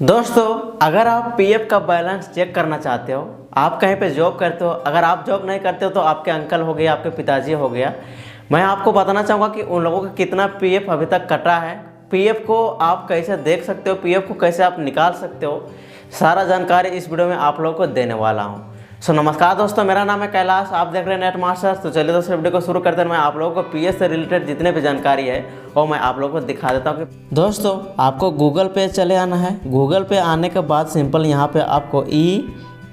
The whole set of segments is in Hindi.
दोस्तों, अगर आप पीएफ का बैलेंस चेक करना चाहते हो, आप कहीं पे जॉब करते हो, अगर आप जॉब नहीं करते हो तो आपके अंकल हो गया, आपके पिताजी हो गया, मैं आपको बताना चाहूँगा कि उन लोगों का कितना पीएफ अभी तक कटा है, पीएफ को आप कैसे देख सकते हो, पीएफ को कैसे आप निकाल सकते हो, सारा जानकारी इस वीडियो में आप लोगों को देने वाला हूँ। नमस्कार दोस्तों, मेरा नाम है कैलाश, आप देख रहे हैं नेट मास्टर्स। तो चलिए दोस्तों, वीडियो को शुरू करते हैं। मैं आप लोगों को पीएफ से रिलेटेड जितने भी जानकारी है वो मैं आप लोगों को दिखा देता हूँ। दोस्तों, आपको गूगल पे चले आना है। गूगल पे आने के बाद सिंपल यहाँ पे आपको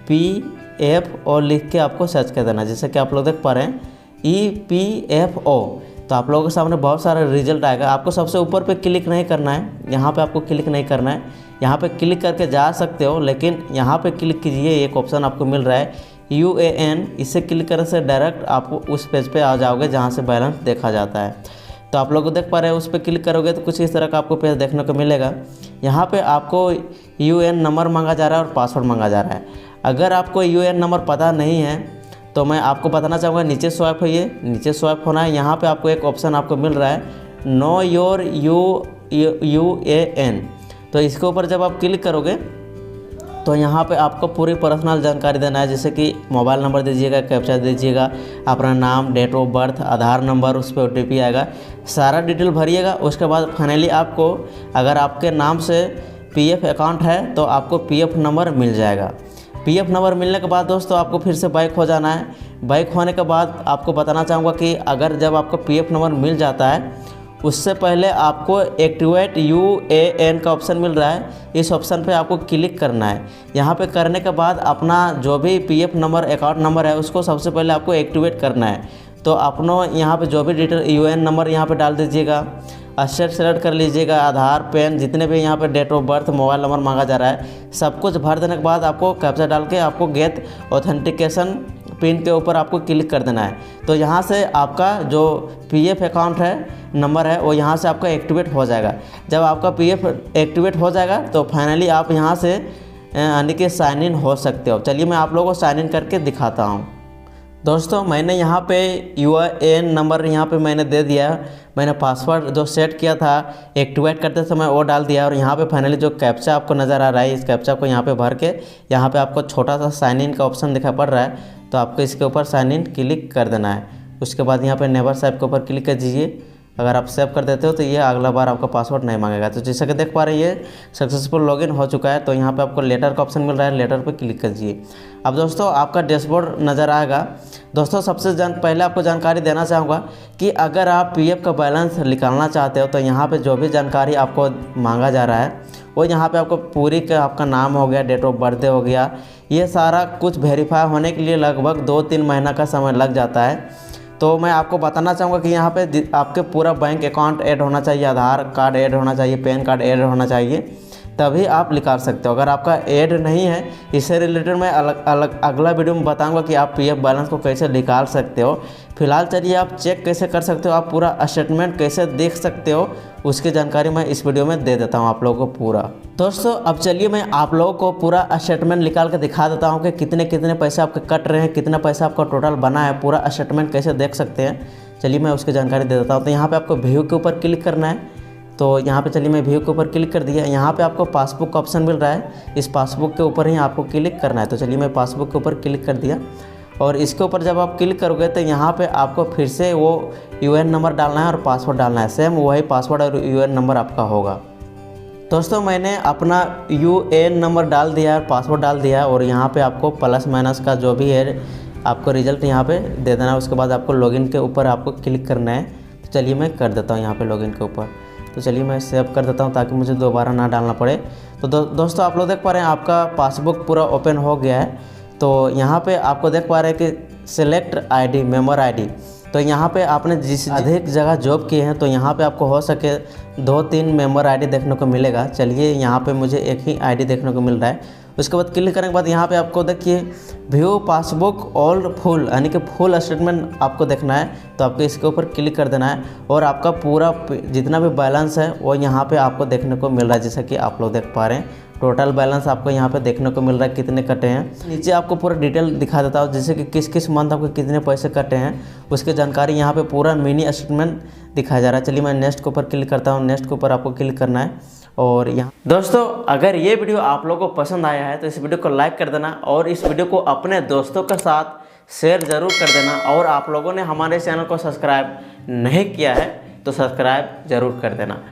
EPFO लिख के आपको सर्च कर देना है। जैसे कि आप लोग देख पा रहे हैं EPFO, तो आप लोगों के सामने बहुत सारा रिजल्ट आएगा। आपको सबसे ऊपर पे क्लिक नहीं करना है, यहाँ पे आपको क्लिक नहीं करना है। यहाँ पे क्लिक करके जा सकते हो, लेकिन यहाँ पे क्लिक कीजिए, एक ऑप्शन आपको मिल रहा है UAN। इसे क्लिक करने से डायरेक्ट आप उस पेज पे आ जाओगे जहाँ से बैलेंस देखा जाता है। तो आप लोग देख पा रहे हैं, उस पर क्लिक करोगे तो कुछ इस तरह का आपको पेज देखने को मिलेगा। यहाँ पे आपको UN नंबर मांगा जा रहा है और पासवर्ड मांगा जा रहा है। अगर आपको UN नंबर पता नहीं है तो मैं आपको बताना चाहूँगा, नीचे स्वाइप होइए, नीचे स्वाइप होना है। यहाँ पे आपको एक ऑप्शन आपको मिल रहा है नो योर UAN। तो इसके ऊपर जब आप क्लिक करोगे तो यहाँ पे आपको पूरी पर्सनल जानकारी देना है, जैसे कि मोबाइल नंबर दीजिएगा, कैप्चा दीजिएगा, अपना नाम, date of birth, Aadhaar number, उस पर OTP आएगा, सारा डिटेल भरिएगा। उसके बाद फाइनली आपको, अगर आपके नाम से PF अकाउंट है तो आपको PF नंबर मिल जाएगा। PF नंबर मिलने के बाद दोस्तों आपको फिर से बैक हो जाना है। बैक होने के बाद आपको बताना चाहूँगा कि अगर जब आपको PF नंबर मिल जाता है, उससे पहले आपको एक्टिवेट UAN का ऑप्शन मिल रहा है, इस ऑप्शन पे आपको क्लिक करना है। यहाँ पे करने के बाद अपना जो भी PF नंबर, अकाउंट नंबर है, उसको सबसे पहले आपको एक्टिवेट करना है। तो अपनों यहाँ पे जो भी डिटेल UN नंबर यहाँ पे डाल दीजिएगा, स्टेट सेलेक्ट कर लीजिएगा, आधार, पैन, जितने भी यहाँ पे date of birth, mobile number मांगा जा रहा है, सब कुछ भर देने के बाद आपको कैप्चा डाल के आपको गेट ऑथेंटिकेशन पिन के ऊपर आपको क्लिक कर देना है। तो यहाँ से आपका जो PF अकाउंट है, नंबर है, वो यहाँ से आपका एक्टिवेट हो जाएगा। जब आपका PF एक्टिवेट हो जाएगा तो फाइनली आप यहाँ से यानी कि साइन इन हो सकते हो। चलिए मैं आप लोगों को साइन इन करके दिखाता हूँ। दोस्तों, मैंने यहाँ पे UAN नंबर यहाँ पे मैंने दे दिया। मैंने पासवर्ड जो सेट किया था एक्टिवेट करते समय वो डाल दिया, और यहाँ पे फाइनली जो कैप्चा आपको नज़र आ रहा है, इस कैप्चा को यहाँ पे भर के यहाँ पे आपको छोटा सा साइन इन का ऑप्शन दिखाई पड़ रहा है, तो आपको इसके ऊपर साइन इन क्लिक कर देना है। उसके बाद यहाँ पे नेवर सेव के ऊपर क्लिक कर दीजिए। अगर आप सेव कर देते हो तो ये अगला बार आपका पासवर्ड नहीं मांगेगा। तो जैसा कि देख पा रहे हैं, ये सक्सेसफुल लॉगिन हो चुका है। तो यहाँ पे आपको लेटर का ऑप्शन मिल रहा है, लेटर पे क्लिक कीजिए। अब दोस्तों आपका डैशबोर्ड नज़र आएगा। दोस्तों, सबसे पहले आपको जानकारी देना चाहूँगा कि अगर आप PF का बैलेंस निकालना चाहते हो तो यहाँ पर जो भी जानकारी आपको मांगा जा रहा है वो यहाँ पर आपको पूरी का आपका नाम हो गया, डेट ऑफ बर्थडे हो गया, ये सारा कुछ वेरीफाई होने के लिए लगभग 2-3 महीना का समय लग जाता है। तो मैं आपको बताना चाहूँगा कि यहाँ पे आपके पूरा बैंक अकाउंट ऐड होना चाहिए, आधार कार्ड ऐड होना चाहिए, पैन कार्ड ऐड होना चाहिए, तभी आप निकाल सकते हो। अगर आपका ऐड नहीं है, इससे रिलेटेड मैं अगला वीडियो में बताऊंगा कि आप PF बैलेंस को कैसे निकाल सकते हो। फिलहाल चलिए आप चेक कैसे कर सकते हो, आप पूरा स्टेटमेंट कैसे देख सकते हो, उसकी जानकारी मैं इस वीडियो में दे देता हूं आप लोगों को पूरा। दोस्तों, अब चलिए मैं आप लोगों को पूरा स्टेटमेंट निकाल के दिखा देता हूं कि कितने कितने पैसे आपके कट रहे हैं, कितना पैसा आपका टोटल बना है, पूरा स्टेटमेंट कैसे देख सकते हैं। चलिए मैं उसकी जानकारी दे देता हूँ। तो यहाँ पर आपको व्यू के ऊपर क्लिक करना है। तो यहाँ पे चलिए मैं व्यू के ऊपर क्लिक कर दिया। यहाँ पे आपको पासबुक का ऑप्शन मिल रहा है, इस पासबुक के ऊपर ही आपको क्लिक करना है। तो चलिए मैं पासबुक के ऊपर क्लिक कर दिया, और इसके ऊपर जब आप क्लिक करोगे तो यहाँ पे आपको फिर से वो UN नंबर डालना है और पासवर्ड डालना है। सेम वही पासवर्ड और UN नंबर आपका होगा। दोस्तों, मैंने अपना UAN नंबर डाल दिया है, पासवर्ड डाल दिया है, और यहाँ पर आपको प्लस माइनस का जो भी है आपको रिजल्ट यहाँ पर दे देना है। उसके बाद आपको लॉगिन के ऊपर आपको क्लिक करना है। तो चलिए मैं कर देता हूँ यहाँ पर लॉगिन के ऊपर। तो चलिए मैं सेव कर देता हूँ ताकि मुझे दोबारा ना डालना पड़े। तो दोस्तों आप लोग देख पा रहे हैं आपका पासबुक पूरा ओपन हो गया है। तो यहाँ पे आपको देख पा रहे हैं कि सिलेक्ट ID, मेंबर ID। तो यहाँ पे आपने जिस अधिक जगह जॉब किए हैं तो यहाँ पे आपको हो सके 2-3 मेंबर ID देखने को मिलेगा। चलिए यहाँ पे मुझे एक ही ID देखने को मिल रहा है। उसके बाद क्लिक करने के बाद यहाँ पे आपको देखिए व्यू पासबुक ऑल फुल, यानी कि फुल स्टेटमेंट आपको देखना है। तो आपको इसके ऊपर क्लिक कर देना है, और आपका पूरा जितना भी बैलेंस है वो यहाँ पे आपको देखने को मिल रहा है। जैसा कि आप लोग देख पा रहे हैं टोटल बैलेंस आपको यहाँ पे देखने को मिल रहा है, कितने कटे हैं। नीचे आपको पूरा डिटेल दिखा देता हूँ, जैसे कि किस किस मंथ आपको कितने पैसे कटे हैं, उसकी जानकारी यहाँ पे पूरा मिनी स्टेटमेंट दिखाया जा रहा है। चलिए मैं नेक्स्ट के ऊपर क्लिक करता हूँ। नेक्स्ट के ऊपर आपको क्लिक करना है, और यहाँ दोस्तों, अगर ये वीडियो आप लोगों को पसंद आया है तो इस वीडियो को लाइक कर देना और इस वीडियो को अपने दोस्तों के साथ शेयर ज़रूर कर देना। और आप लोगों ने हमारे चैनल को सब्सक्राइब नहीं किया है तो सब्सक्राइब ज़रूर कर देना।